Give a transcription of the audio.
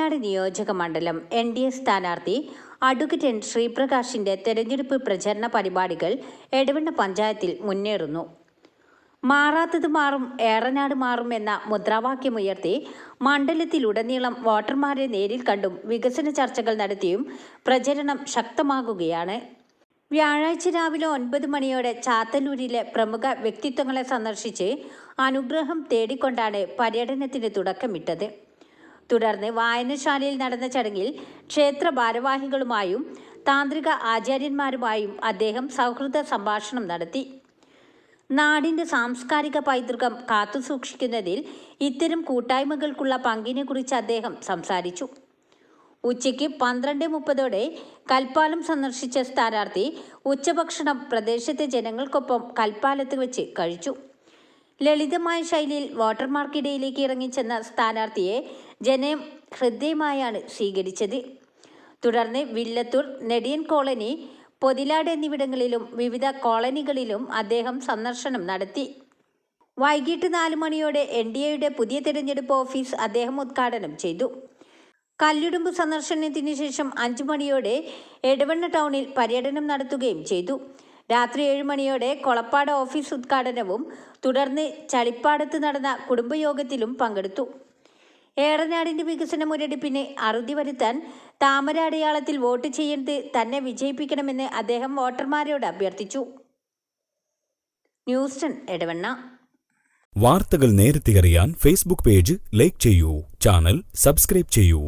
ഏറനാട് നിയോജക മണ്ഡലം NDA സ്ഥാനാർത്ഥി അഡ്വക്കേറ്റ് N. ശ്രീപ്രകാശിന്റെ തെരഞ്ഞെടുപ്പ് പ്രചരണ പരിപാടികൾ എടവണ്ണ പഞ്ചായത്തിൽ മുന്നേറുന്നു. മാറാത്തത് മാറും, ഏറനാട് മാറും എന്ന മുദ്രാവാക്യമുയർത്തി മണ്ഡലത്തിലുടനീളം വോട്ടർമാരെ നേരിൽ കണ്ടും വികസന ചർച്ചകൾ നടത്തിയും പ്രചരണം ശക്തമാകുകയാണ്. വ്യാഴാഴ്ച രാവിലെ 9 മണിയോടെ ചാത്തന്നൂരിലെ പ്രമുഖ വ്യക്തിത്വങ്ങളെ സന്ദർശിച്ച് അനുഗ്രഹം തേടിക്കൊണ്ടാണ് പര്യടനത്തിന് തുടക്കമിട്ടത്. തുടർന്ന് വായനശാലയിൽ നടന്ന ചടങ്ങിൽ ക്ഷേത്ര ഭാരവാഹികളുമായും താന്ത്രിക ആചാര്യന്മാരുമായും അദ്ദേഹം സൗഹൃദ സംഭാഷണം നടത്തി. നാടിൻ്റെ സാംസ്കാരിക പൈതൃകം കാത്തുസൂക്ഷിക്കുന്നതിൽ ഇത്തരം കൂട്ടായ്മകൾക്കുള്ള പങ്കിനെക്കുറിച്ച് അദ്ദേഹം സംസാരിച്ചു. ഉച്ചയ്ക്ക് 12:30 കൽപ്പാലം സന്ദർശിച്ച സ്ഥാനാർത്ഥി ഉച്ചഭക്ഷണം പ്രദേശത്തെ ജനങ്ങൾക്കൊപ്പം കൽപ്പാലത്ത് വെച്ച് കഴിച്ചു. ലളിതമായ ശൈലിയിൽ വോട്ടർമാർക്കിടയിലേക്ക് ഇറങ്ങിച്ചെന്ന സ്ഥാനാർത്ഥിയെ ജനം ഹൃദ്യമായാണ് സ്വീകരിച്ചത്. തുടർന്ന് വില്ലത്തൂർ, നെടിയൻ കോളനി, പൊതിലാട് എന്നിവിടങ്ങളിലും വിവിധ കോളനികളിലും അദ്ദേഹം സന്ദർശനം നടത്തി. വൈകിട്ട് 4 മണിയോടെ NDAയുടെ പുതിയ തെരഞ്ഞെടുപ്പ് ഓഫീസ് അദ്ദേഹം ഉദ്ഘാടനം ചെയ്തു. കല്ലുടുമ്പ് സന്ദർശനത്തിന് ശേഷം 5 മണിയോടെ എടവണ്ണ ടൗണിൽ പര്യടനം നടത്തുകയും ചെയ്തു. രാത്രി 7 മണിയോടെ കൊളപ്പാട് ഓഫീസ് ഉദ്ഘാടനവും തുടർന്ന് ചളിപ്പാടത്ത് നടന്ന കുടുംബയോഗത്തിലും പങ്കെടുത്തു. ഏറനാടിൻ്റെ വികസന മുരടിപ്പിന് അറുതി വരുത്താൻ താമര അടയാളത്തിൽ വോട്ട് ചെയ്ത് തന്നെ വിജയിപ്പിക്കണമെന്ന് അദ്ദേഹം വോട്ടർമാരോട് അഭ്യർത്ഥിച്ചു. ന്യൂസ് 10 എടവണ്ണ. വാർത്തകൾ നേരത്തെ അറിയാൻ ഫേസ്ബുക്ക് പേജ് ലൈക്ക് ചെയ്യൂ, ചാനൽ സബ്സ്ക്രൈബ് ചെയ്യൂ.